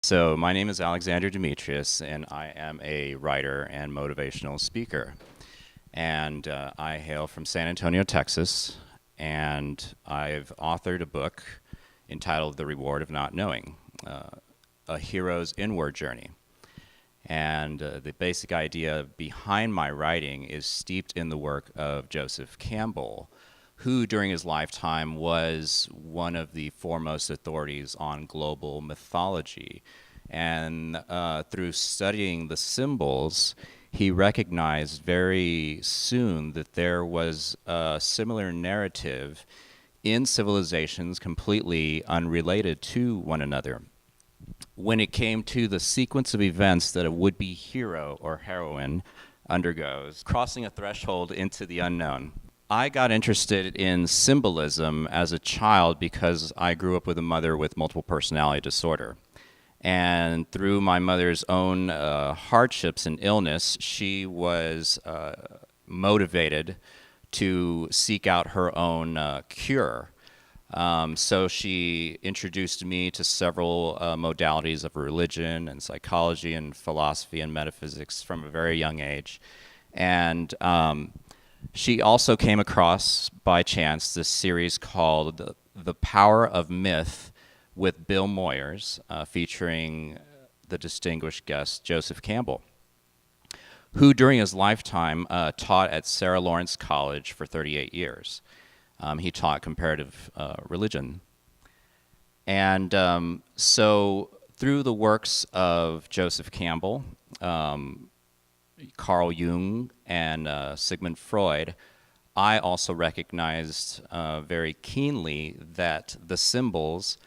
So my name is Alexander Demetrius, and I am a writer and motivational speaker. And I hail from San Antonio, Texas, and I've authored a book entitled The Reward of Not Knowing, A Hero's Inward Journey. And the basic idea behind my writing is steeped in the work of Joseph Campbell, who during his lifetime was one of the foremost authorities on global mythology. And through studying the symbols, he recognized very soon that there was a similar narrative in civilizations completely unrelated to one another. When it came to the sequence of events that a would-be hero or heroine undergoes, crossing a threshold into the unknown. I got interested in symbolism as a child because I grew up with a mother with multiple personality disorder. And through my mother's own hardships and illness, she was motivated to seek out her own cure. So she introduced me to several modalities of religion and psychology and philosophy and metaphysics from a very young age. And she also came across, by chance, this series called The Power of Myth with Bill Moyers, featuring the distinguished guest Joseph Campbell, who during his lifetime taught at Sarah Lawrence College for 38 years. He taught comparative religion. And so through the works of Joseph Campbell, Carl Jung, and Sigmund Freud, I also recognized very keenly that the symbols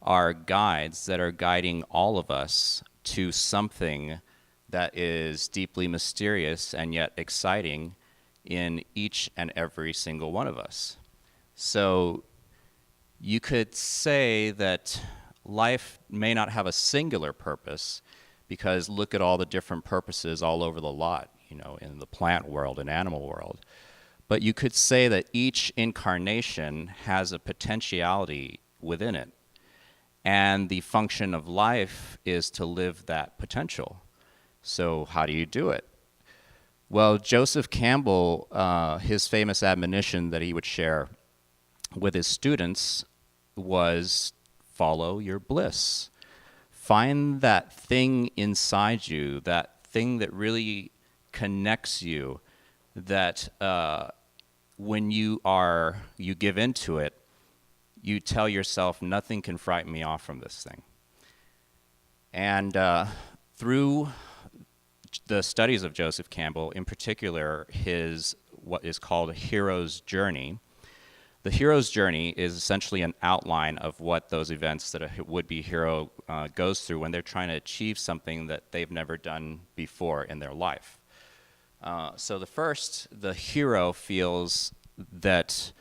are guides that are guiding all of us to something that is deeply mysterious and yet exciting in each and every single one of us. So you could say that life may not have a singular purpose, because look at all the different purposes all over the lot, in the plant world and animal world. But you could say that each incarnation has a potentiality within it. And the function of life is to live that potential. So how do you do it? Well, Joseph Campbell, his famous admonition that he would share with his students was follow your bliss. Find that thing inside you, that thing that really connects you, that when you give into it, you tell yourself, nothing can frighten me off from this thing. And through the studies of Joseph Campbell, in particular his what is called a hero's journey, the hero's journey is essentially an outline of what those events that a would-be hero goes through when they're trying to achieve something that they've never done before in their life. So the hero feels that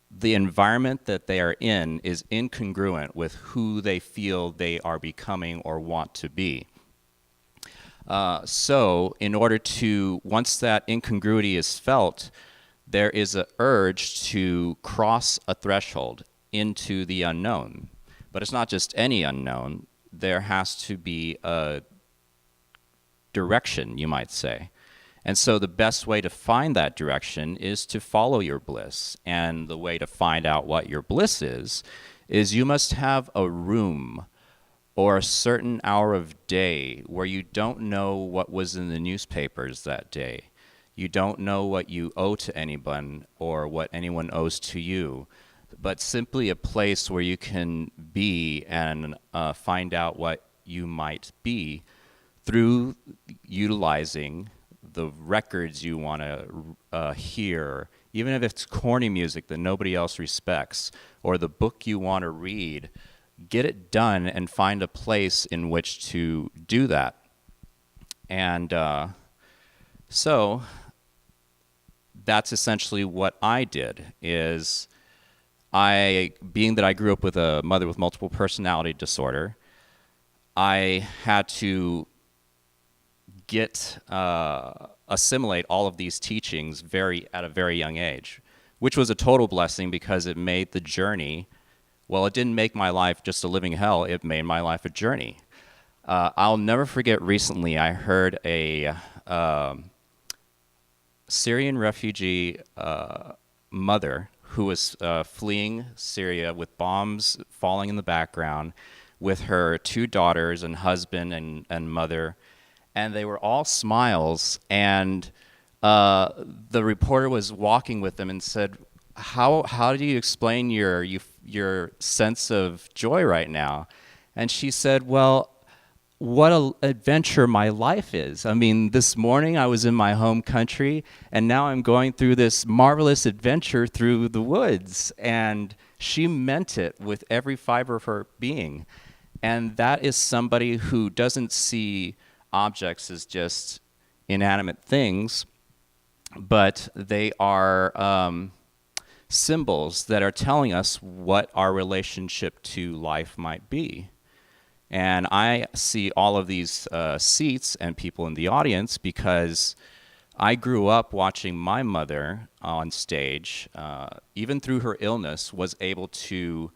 the environment that they are in is incongruent with who they feel they are becoming or want to be. So in order to, once that incongruity is felt, there is an urge to cross a threshold into the unknown. But it's not just any unknown. There has to be a direction, you might say. And so the best way to find that direction is to follow your bliss. And the way to find out what your bliss is you must have a room or a certain hour of day where you don't know what was in the newspapers that day. You don't know what you owe to anyone or what anyone owes to you, but simply a place where you can be and find out what you might be through utilizing the records you want to hear, even if it's corny music that nobody else respects, or the book you want to read. Get it done and find a place in which to do that. And so that's essentially what I did. Being that I grew up with a mother with multiple personality disorder, I had to assimilate all of these teachings at a very young age, which was a total blessing because it made the journey Well, it didn't make my life just a living hell. It made my life a journey. I'll never forget recently I heard a Syrian refugee mother who was fleeing Syria with bombs falling in the background with her 2 daughters and husband and mother. And they were all smiles. And the reporter was walking with them and said, how do you explain your sense of joy right now? And she said, well, what an adventure my life is. I mean, this morning I was in my home country, and now I'm going through this marvelous adventure through the woods. And she meant it with every fiber of her being. And that is somebody who doesn't see objects as just inanimate things, but they are symbols that are telling us what our relationship to life might be. And I see all of these seats and people in the audience because I grew up watching my mother on stage, even through her illness, was able to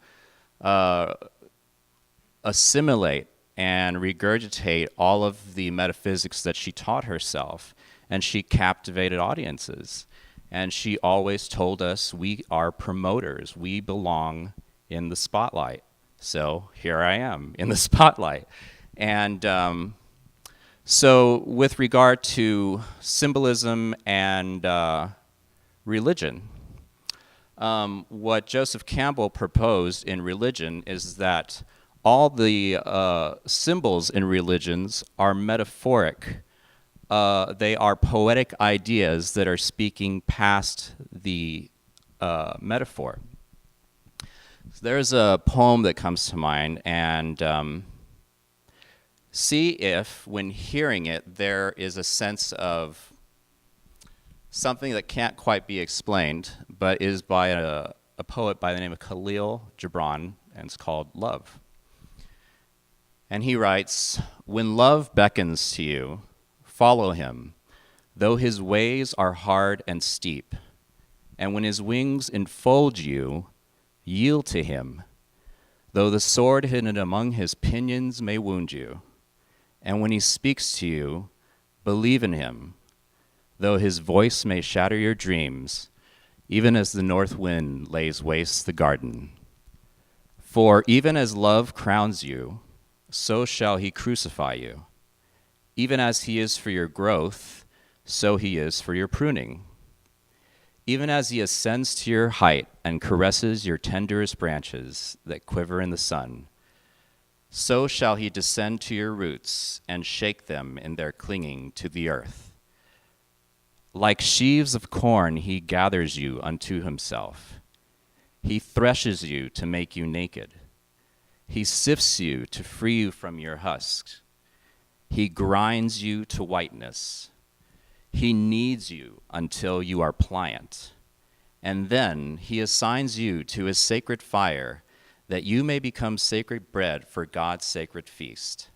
assimilate and regurgitate all of the metaphysics that she taught herself, and she captivated audiences. And she always told us, we are promoters. We belong in the spotlight. So here I am in the spotlight. And so with regard to symbolism and religion, what Joseph Campbell proposed in religion is that all the symbols in religions are metaphoric. They are poetic ideas that are speaking past the metaphor. So there's a poem that comes to mind, and see if, when hearing it, there is a sense of something that can't quite be explained, but is by a poet by the name of Khalil Gibran, and it's called Love. And he writes, "When love beckons to you, follow him, though his ways are hard and steep. And when his wings enfold you, yield to him, though the sword hidden among his pinions may wound you. And when he speaks to you, believe in him, though his voice may shatter your dreams, even as the north wind lays waste the garden. For even as love crowns you, so shall he crucify you. Even as he is for your growth, so he is for your pruning. Even as he ascends to your height and caresses your tenderest branches that quiver in the sun, so shall he descend to your roots and shake them in their clinging to the earth. Like sheaves of corn he gathers you unto himself. He threshes you to make you naked. He sifts you to free you from your husks. He grinds you to whiteness. He kneads you until you are pliant. And then he assigns you to his sacred fire, that you may become sacred bread for God's sacred feast.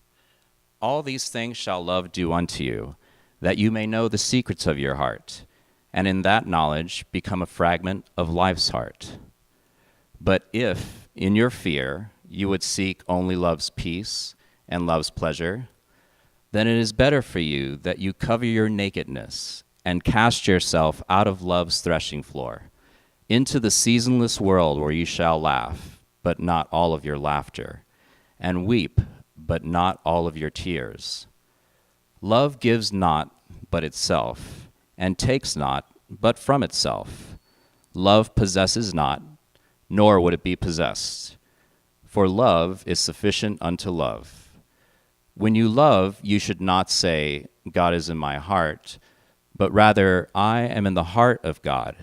All these things shall love do unto you, that you may know the secrets of your heart, and in that knowledge become a fragment of life's heart. But if, in your fear, you would seek only love's peace and love's pleasure, then it is better for you that you cover your nakedness and cast yourself out of love's threshing floor into the seasonless world where you shall laugh, but not all of your laughter, and weep, but not all of your tears. Love gives not but itself, and takes not but from itself. Love possesses not, nor would it be possessed. For love is sufficient unto love. When you love, you should not say, God is in my heart, but rather, I am in the heart of God.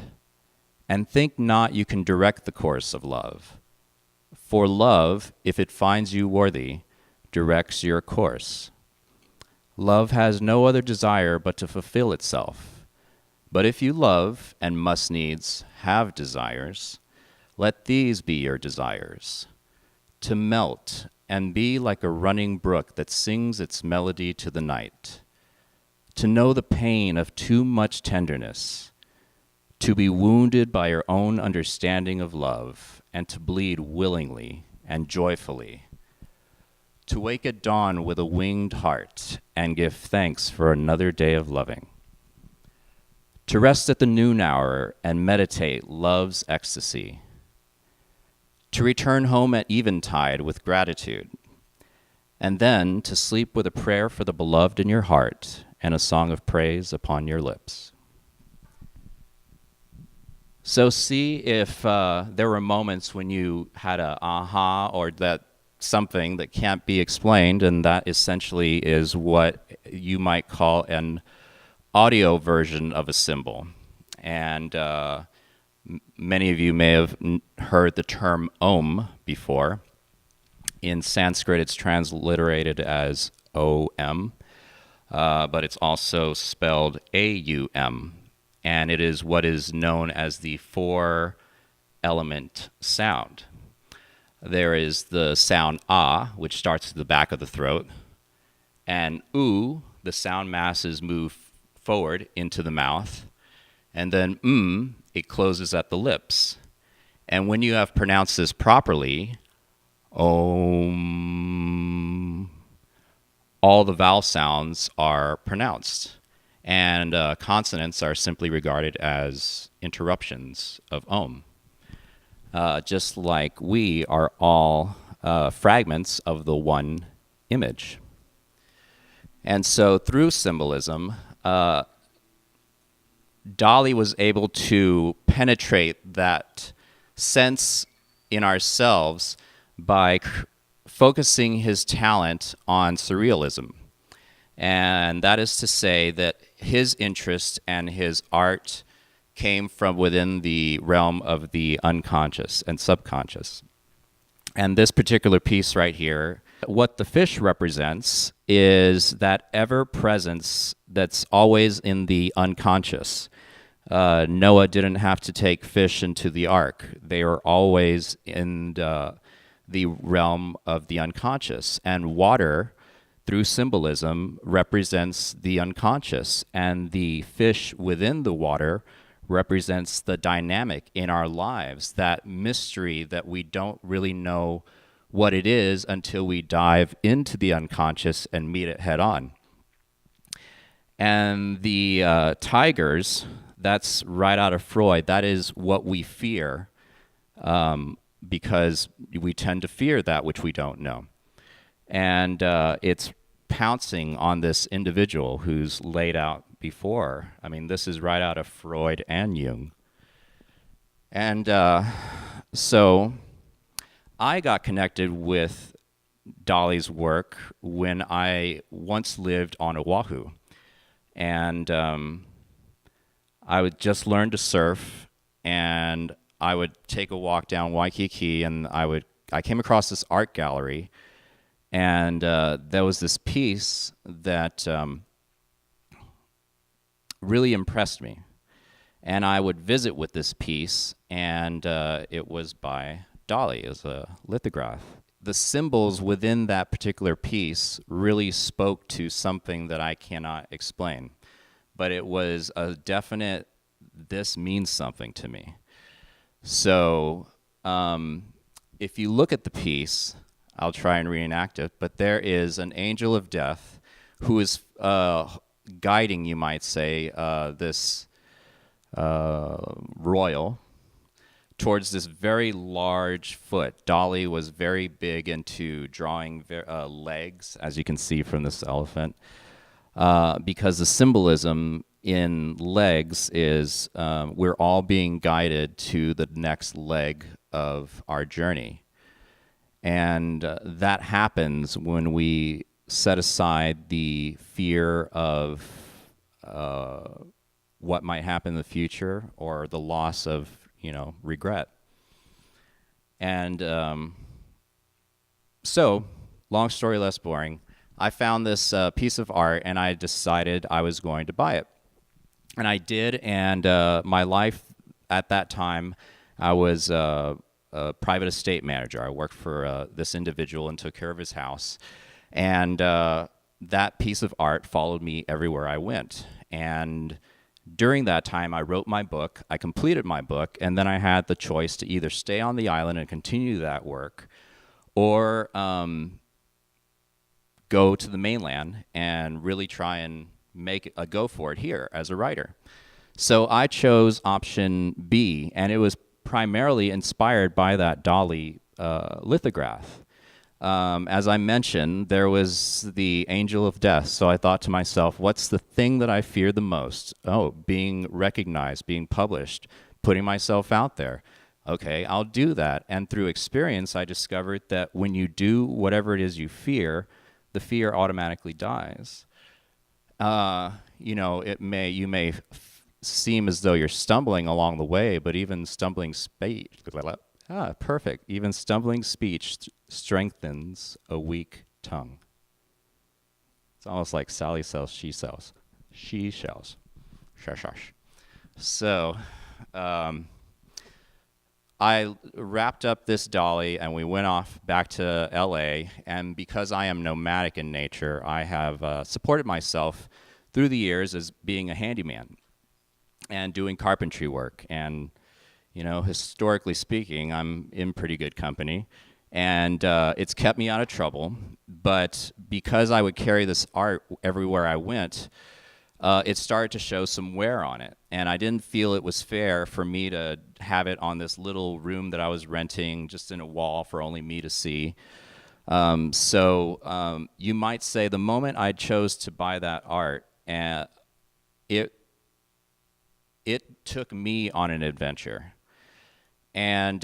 And think not you can direct the course of love. For love, if it finds you worthy, directs your course. Love has no other desire but to fulfill itself. But if you love, and must needs have desires, let these be your desires: to melt and be like a running brook that sings its melody to the night, to know the pain of too much tenderness, to be wounded by your own understanding of love, and to bleed willingly and joyfully, to wake at dawn with a winged heart and give thanks for another day of loving, to rest at the noon hour and meditate love's ecstasy, to return home at eventide with gratitude, and then to sleep with a prayer for the beloved in your heart and a song of praise upon your lips. So see if there were moments when you had a aha, or that something that can't be explained, and that essentially is what you might call an audio version of a symbol. And many of you may have heard the term Om before. In Sanskrit, it's transliterated as O-M, but it's also spelled A-U-M, and it is what is known as the four-element sound. There is the sound Ah, which starts at the back of the throat, and U, the sound masses move forward into the mouth, and then it closes at the lips. And when you have pronounced this properly, Om, all the vowel sounds are pronounced, and consonants are simply regarded as interruptions of Om. Just like we are all fragments of the one image. And so through symbolism, Dali was able to penetrate that sense in ourselves by focusing his talent on surrealism. And that is to say that his interest and his art came from within the realm of the unconscious and subconscious. And this particular piece right here, what the fish represents is that ever-presence that's always in the unconscious. Noah didn't have to take fish into the ark. They were always in the realm of the unconscious. And water, through symbolism, represents the unconscious. And the fish within the water represents the dynamic in our lives, that mystery that we don't really know what it is until we dive into the unconscious and meet it head on. And the tigers, that's right out of Freud. That is what we fear, because we tend to fear that which we don't know. And it's pouncing on this individual who's laid out before. I mean, this is right out of Freud and Jung. And so I got connected with Dali's work when I once lived on Oahu. And I would just learn to surf, and I would take a walk down Waikiki, and I came across this art gallery, and there was this piece that really impressed me. And I would visit with this piece, and it was by Dali. It was a lithograph. The symbols within that particular piece really spoke to something that I cannot explain. But it was a definite, this means something to me. So if you look at the piece, I'll try and reenact it, but there is an angel of death who is guiding, you might say, this royal towards this very large foot. Dali was very big into drawing legs, as you can see from this elephant, because the symbolism in legs is we're all being guided to the next leg of our journey. And that happens when we set aside the fear of what might happen in the future, or the loss of, regret. And so, long story less boring, I found this piece of art, and I decided I was going to buy it. And I did, and my life at that time, I was a private estate manager. I worked for this individual and took care of his house. And that piece of art followed me everywhere I went. And During that time, I wrote my book, I completed my book, and then I had the choice to either stay on the island and continue that work or go to the mainland and really try and make a go for it here as a writer. So I chose option B, and it was primarily inspired by that Dali lithograph. As I mentioned, there was the angel of death. So I thought to myself, what's the thing that I fear the most? Oh, being recognized, being published, putting myself out there. Okay, I'll do that. And through experience, I discovered that when you do whatever it is you fear, the fear automatically dies. You know, you may seem as though you're stumbling along the way, but even stumbling speech, perfect. Even stumbling speech strengthens a weak tongue. It's almost like Sally sells, she sells. She sells. Shush. So, I wrapped up this Dali and we went off back to LA. And because I am nomadic in nature, I have supported myself through the years as being a handyman and doing carpentry work. And, you know, historically speaking, I'm in pretty good company. And it's kept me out of trouble. But because I would carry this art everywhere I went, it started to show some wear on it. And I didn't feel it was fair for me to have it on this little room that I was renting just in a wall for only me to see. So you might say the moment I chose to buy that art, it took me on an adventure. And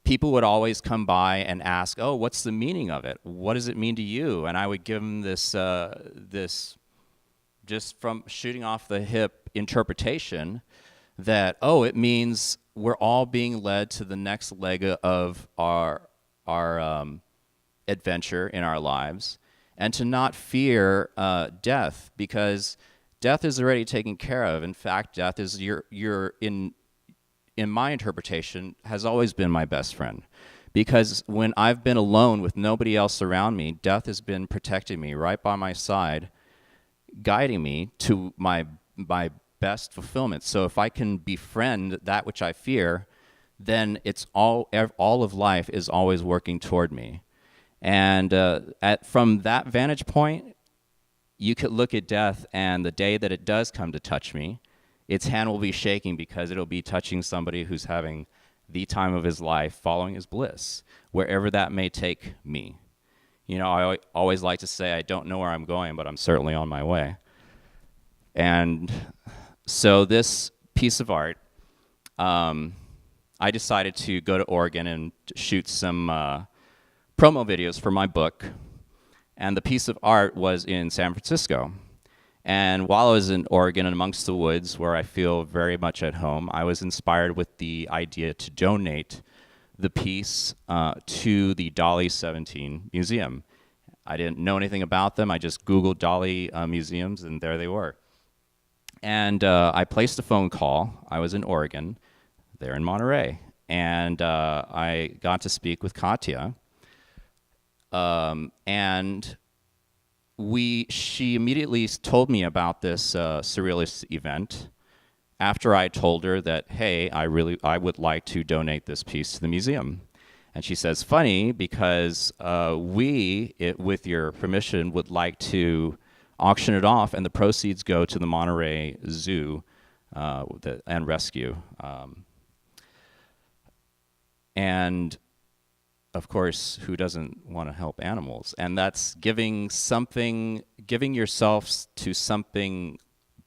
people would always come by and ask, oh, what's the meaning of it? What does it mean to you? And I would give them this just from shooting off the hip interpretation that, oh, it means we're all being led to the next leg of our adventure in our lives, and to not fear death, because death is already taken care of. In fact, death is in my interpretation, has always been my best friend. Because when I've been alone with nobody else around me, death has been protecting me right by my side, guiding me to my best fulfillment. So if I can befriend that which I fear, then it's all of life is always working toward me. And from that vantage point, you could look at death, and the day that it does come to touch me, its hand will be shaking because it'll be touching somebody who's having the time of his life, following his bliss, wherever that may take me. You know, I always like to say I don't know where I'm going, but I'm certainly on my way. And so this piece of art, I decided to go to Oregon and shoot some promo videos for my book. And the piece of art was in San Francisco. And while I was in Oregon and amongst the woods, where I feel very much at home, I was inspired with the idea to donate the piece to the Dali 17 Museum. I didn't know anything about them. I just Googled Dali museums, and there they were. And I placed a phone call. I was in Oregon. They're in Monterey. And I got to speak with Katya. And she immediately told me about this surrealist event after I told her that, hey, I would like to donate this piece to the museum. And she says, funny, because with your permission, would like to auction it off, and the proceeds go to the Monterey Zoo and rescue. And of course, who doesn't want to help animals? And that's giving yourself to something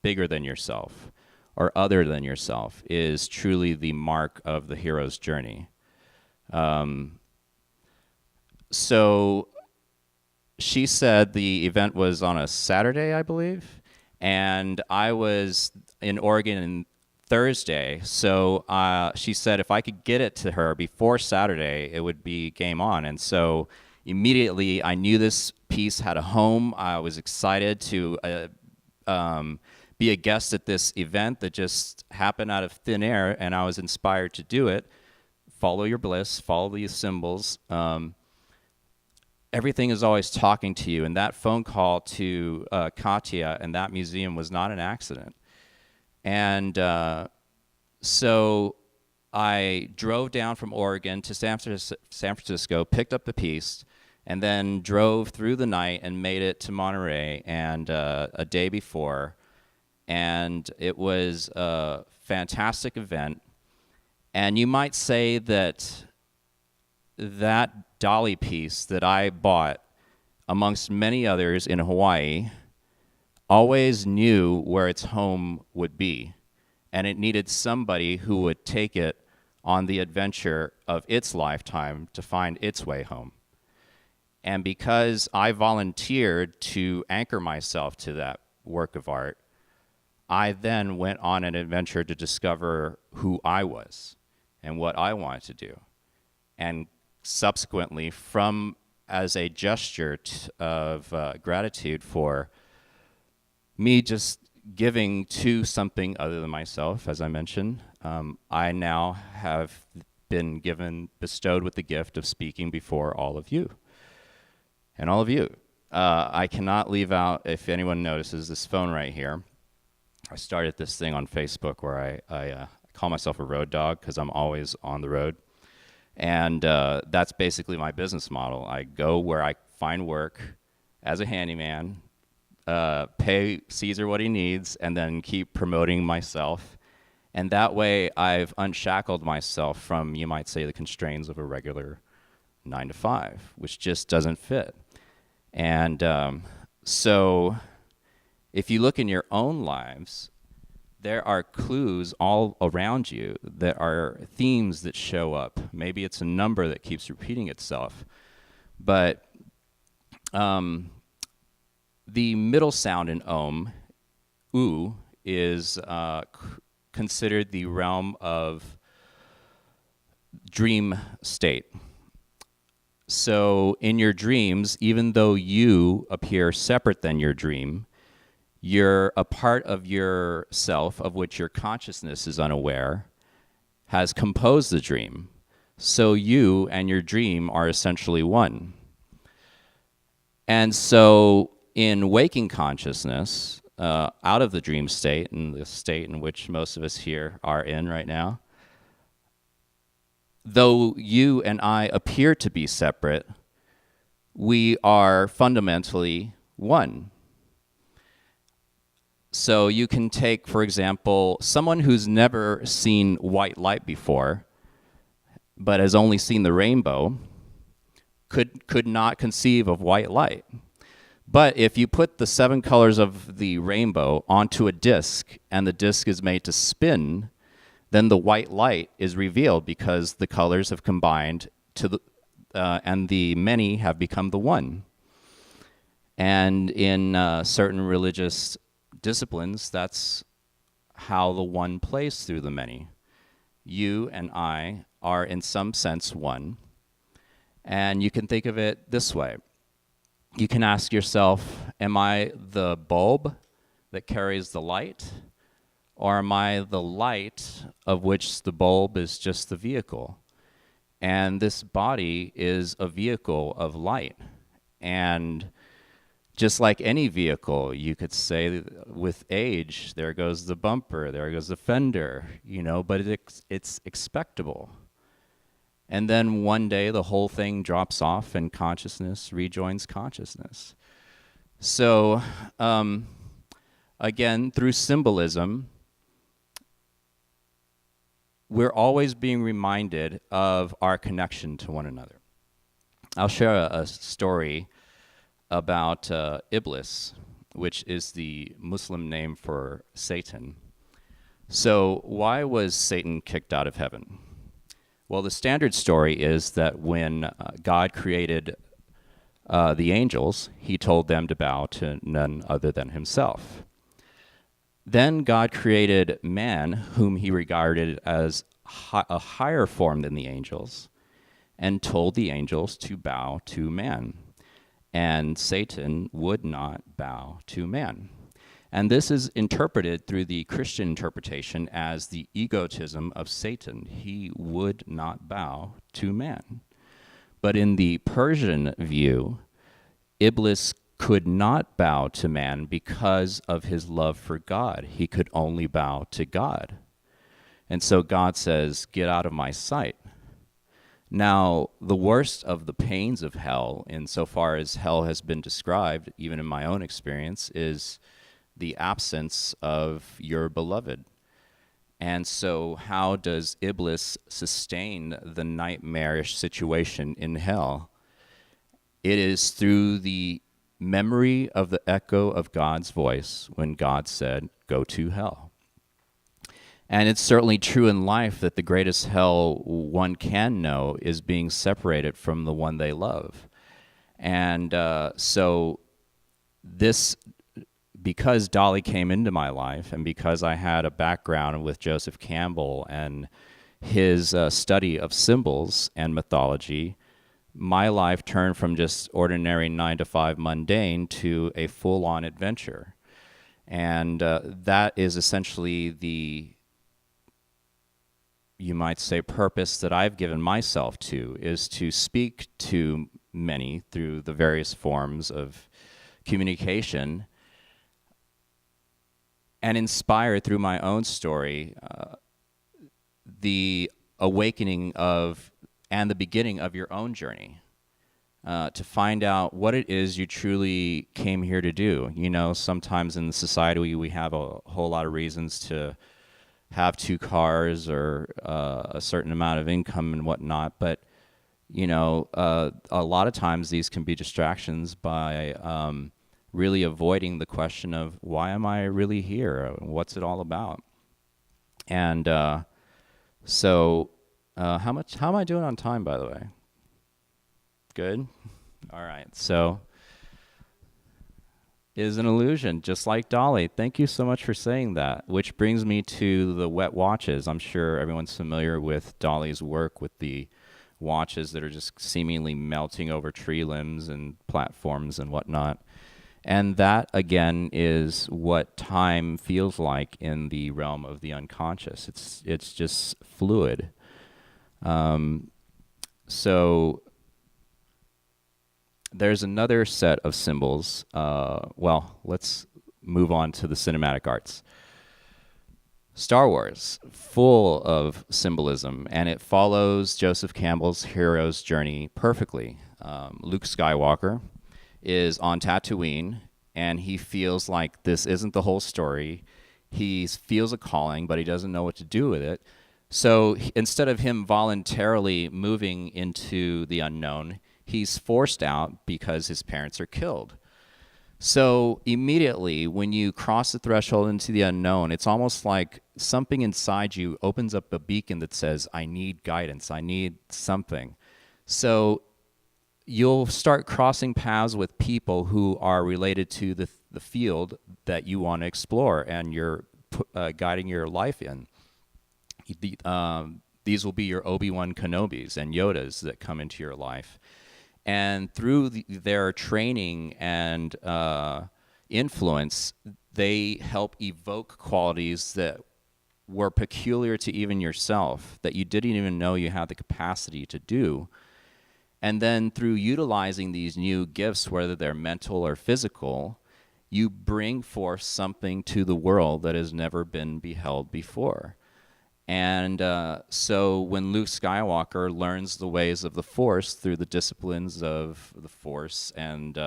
bigger than yourself or other than yourself is truly the mark of the hero's journey. So she said the event was on a Saturday, I believe, and I was in Oregon on Thursday. So she said if I could get it to her before Saturday, it would be game on. And so immediately I knew this piece had a home. I was excited to be a guest at this event that just happened out of thin air, and I was inspired to do it. Follow your bliss, follow these symbols. Everything is always talking to you, and that phone call to Katya and that museum was not an accident. And so I drove down from Oregon to San Francisco, picked up the piece, and then drove through the night and made it to Monterey and a day before. And it was a fantastic event. And you might say that that Dali piece that I bought, amongst many others in Hawaii, always knew where its home would be. And it needed somebody who would take it on the adventure of its lifetime to find its way home. And because I volunteered to anchor myself to that work of art, I then went on an adventure to discover who I was and what I wanted to do. And subsequently, as a gesture of gratitude for me just giving to something other than myself, as I mentioned, I now have been bestowed with the gift of speaking before all of you. And all of you. I cannot leave out, if anyone notices, this phone right here. I started this thing on Facebook where I call myself a road dog because I'm always on the road. And that's basically my business model. I go where I find work as a handyman, pay Caesar what he needs, and then keep promoting myself. And that way I've unshackled myself from, you might say, the constraints of a regular 9-to-5, which just doesn't fit. And so if you look in your own lives, there are clues all around you that are themes that show up. Maybe it's a number that keeps repeating itself. But the middle sound in Om, U, is considered the realm of dream state. So in your dreams, even though you appear separate than your dream, you're a part of yourself of which your consciousness is unaware, has composed the dream. So you and your dream are essentially one. And so in waking consciousness, out of the dream state, and the state in which most of us here are in right now, though you and I appear to be separate, we are fundamentally one. So you can take, for example, someone who's never seen white light before, but has only seen the rainbow, could not conceive of white light. But if you put the 7 colors of the rainbow onto a disc, and the disc is made to spin, then the white light is revealed because the colors have combined and the many have become the one. And in certain religious disciplines, that's how the one plays through the many. You and I are in some sense one. And you can think of it this way. You can ask yourself, am I the bulb that carries the light? Or am I the light of which the bulb is just the vehicle? And this body is a vehicle of light. And just like any vehicle, you could say with age, there goes the bumper, there goes the fender, but it's expectable. And then one day the whole thing drops off and consciousness rejoins consciousness. So again, through symbolism, we're always being reminded of our connection to one another. I'll share a story about Iblis, which is the Muslim name for Satan. So why was Satan kicked out of heaven? Well, the standard story is that when God created the angels, he told them to bow to none other than himself. Then God created man, whom he regarded as a higher form than the angels, and told the angels to bow to man. And Satan would not bow to man. And this is interpreted through the Christian interpretation as the egotism of Satan. He would not bow to man. But in the Persian view, Iblis could not bow to man because of his love for God. He could only bow to God. And so God says, get out of my sight. Now, the worst of the pains of hell, insofar as hell has been described, even in my own experience, is the absence of your beloved. And so how does Iblis sustain the nightmarish situation in hell? It is through the memory of the echo of God's voice when God said, go to hell. And it's certainly true in life that the greatest hell one can know is being separated from the one they love. And so this, because Dali came into my life and because I had a background with Joseph Campbell and his study of symbols and mythology, my life turned from just ordinary 9-to-5 mundane to a full-on adventure. And that is essentially the, you might say, purpose that I've given myself to, is to speak to many through the various forms of communication and inspire through my own story the awakening of and the beginning of your own journey, to find out what it is you truly came here to do. You know, sometimes in the society we have a whole lot of reasons to have 2 cars or a certain amount of income and whatnot, but you know, a lot of times these can be distractions by really avoiding the question of why am I really here? What's it all about? And so how am I doing on time, by the way? Good? All right. So is an illusion, just like Dali. Thank you so much for saying that, which brings me to the wet watches. I'm sure everyone's familiar with Dali's work with the watches that are just seemingly melting over tree limbs and platforms and whatnot. And that, again, is what time feels like in the realm of the unconscious. It's just fluid. So there's another set of symbols. Well, let's move on to the cinematic arts. Star Wars, full of symbolism, and it follows Joseph Campbell's hero's journey perfectly. Luke Skywalker is on Tatooine, and he feels like this isn't the whole story. He feels a calling, but he doesn't know what to do with it. So instead of him voluntarily moving into the unknown, he's forced out because his parents are killed. So immediately when you cross the threshold into the unknown, it's almost like something inside you opens up a beacon that says, I need guidance, I need something. So you'll start crossing paths with people who are related to the field that you want to explore and you're guiding your life in. These will be your Obi-Wan Kenobis and Yodas that come into your life. And through their training and influence, they help evoke qualities that were peculiar to even yourself, that you didn't even know you had the capacity to do. And then through utilizing these new gifts, whether they're mental or physical, you bring forth something to the world that has never been beheld before. And so when Luke Skywalker learns the ways of the Force through the disciplines of the Force and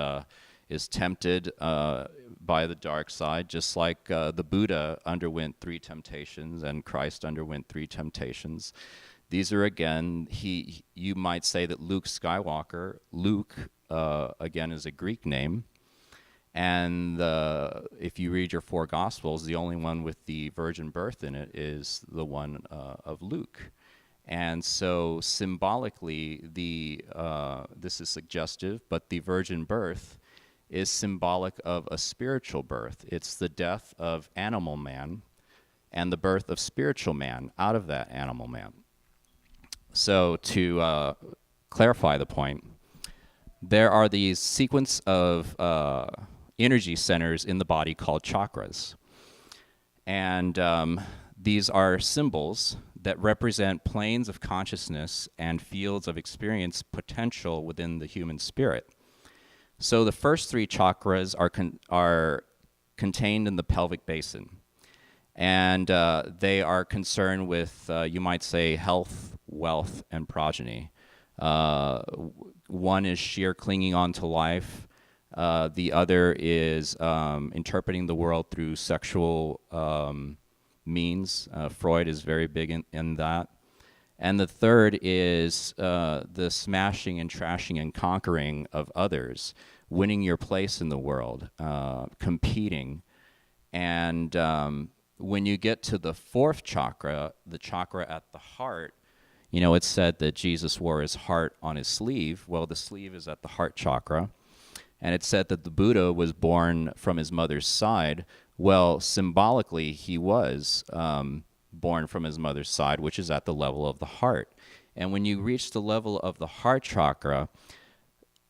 is tempted by the dark side, just like the Buddha underwent 3 temptations and Christ underwent 3 temptations. These are, again, you might say that Luke Skywalker, Luke, again, is a Greek name. And if you read your 4 Gospels, the only one with the virgin birth in it is the one of Luke. And so symbolically, this is suggestive, but the virgin birth is symbolic of a spiritual birth. It's the death of animal man and the birth of spiritual man out of that animal man. So to clarify the point, there are these sequence of energy centers in the body called chakras. And these are symbols that represent planes of consciousness and fields of experience potential within the human spirit. So the first three chakras are contained in the pelvic basin, and they are concerned with, you might say, health, wealth, and progeny. One is sheer clinging on to life. The other is interpreting the world through sexual means. Freud is very big in that. And the third is the smashing and trashing and conquering of others, winning your place in the world, competing. And when you get to the fourth chakra, the chakra at the heart, you know, it's said that Jesus wore his heart on his sleeve. Well, the sleeve is at the heart chakra. And it's said that the Buddha was born from his mother's side. Well, symbolically, he was born from his mother's side, which is at the level of the heart. And when you reach the level of the heart chakra,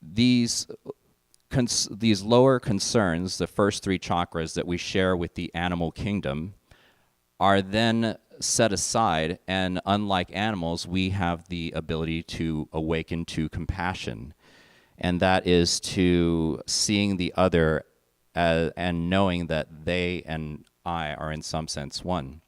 these lower concerns, the first three chakras that we share with the animal kingdom, are then set aside, and unlike animals, we have the ability to awaken to compassion. And that is to seeing the other and knowing that they and I are in some sense one.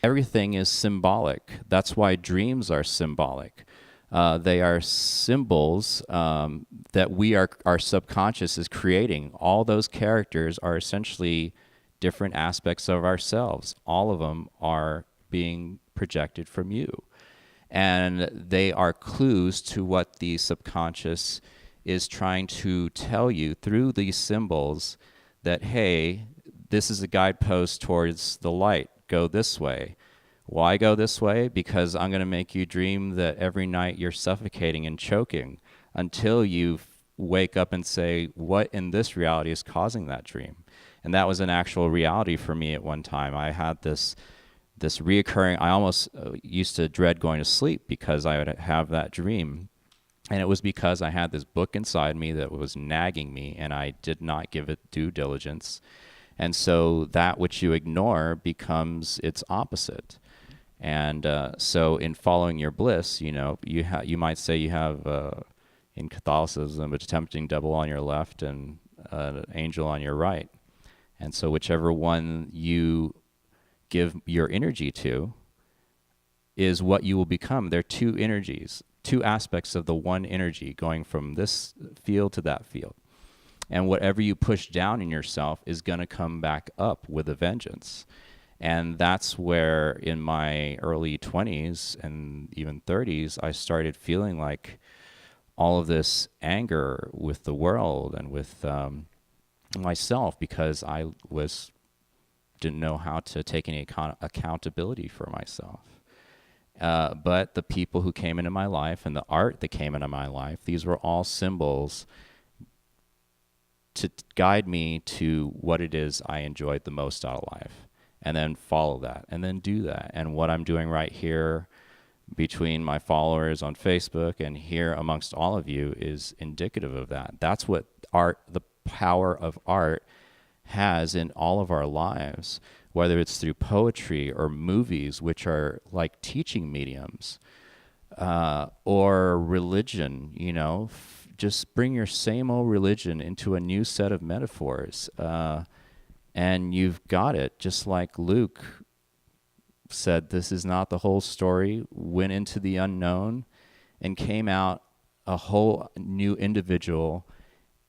Everything is symbolic. That's why dreams are symbolic. They are symbols that our subconscious is creating. All those characters are essentially different aspects of ourselves. All of them are being projected from you. And they are clues to what the subconscious is trying to tell you through these symbols that, hey, this is a guidepost towards the light. Go this way. Why go this way? Because I'm going to make you dream that every night you're suffocating and choking until you wake up and say, what in this reality is causing that dream? And that was an actual reality for me at one time. I had this reoccurring, I almost used to dread going to sleep because I would have that dream. And it was because I had this book inside me that was nagging me, and I did not give it due diligence. And so that which you ignore becomes its opposite. And so in following your bliss, you know, you might say you have, in Catholicism, a tempting devil on your left and an angel on your right. And so whichever one you give your energy to is what you will become. There are two energies, two aspects of the one energy going from this field to that field. And whatever you push down in yourself is going to come back up with a vengeance. And that's where in my early 20s and even 30s, I started feeling like all of this anger with the world and with myself, because I didn't know how to take any accountability for myself. But the people who came into my life and the art that came into my life, these were all symbols to guide me to what it is I enjoyed the most out of life, and then follow that, and then do that. And what I'm doing right here between my followers on Facebook and here amongst all of you is indicative of that. That's what art, the power of art, has in all of our lives, whether it's through poetry or movies, which are like teaching mediums, or religion. You know, just bring your same old religion into a new set of metaphors, and you've got it. Just like Luke said, this is not the whole story, went into the unknown and came out a whole new individual,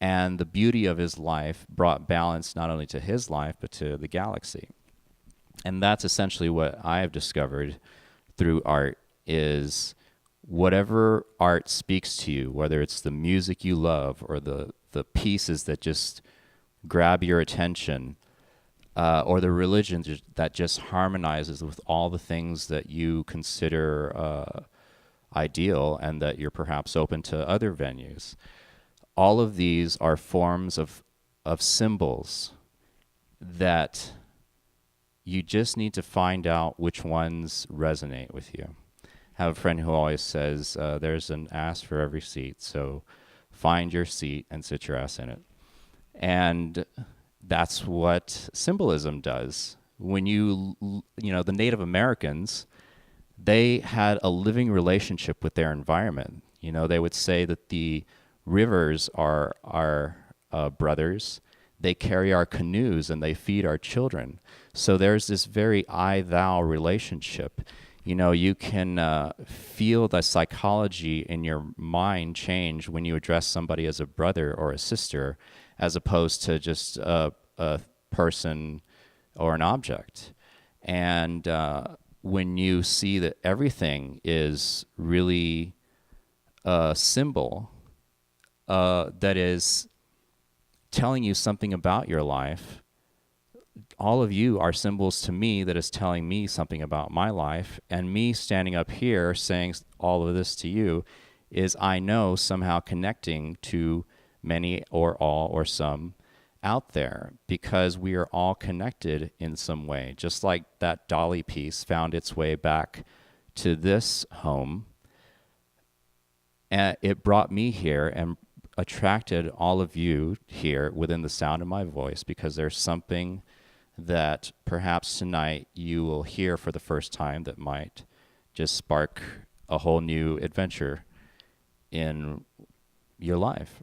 and the beauty of his life brought balance not only to his life but to the galaxy. And that's essentially what I have discovered through art, is whatever art speaks to you, whether it's the music you love or the pieces that just grab your attention, or the religion that just harmonizes with all the things that you consider ideal and that you're perhaps open to other venues. All of these are forms of symbols that you just need to find out which ones resonate with you. I have a friend who always says, there's an ass for every seat, so find your seat and sit your ass in it. And that's what symbolism does. When you know, the Native Americans, they had a living relationship with their environment. You know, they would say that the Rivers are our brothers. They carry our canoes and they feed our children. So there's this very I-thou relationship. You know, you can feel the psychology in your mind change when you address somebody as a brother or a sister, as opposed to just a person or an object. And when you see that everything is really a symbol that is telling you something about your life, all of you are symbols to me that is telling me something about my life. And me standing up here saying all of this to you is, I know, somehow connecting to many or all or some out there, because we are all connected in some way. Just like that Dali piece found its way back to this home, and it brought me here and attracted all of you here within the sound of my voice, because there's something that perhaps tonight you will hear for the first time that might just spark a whole new adventure in your life.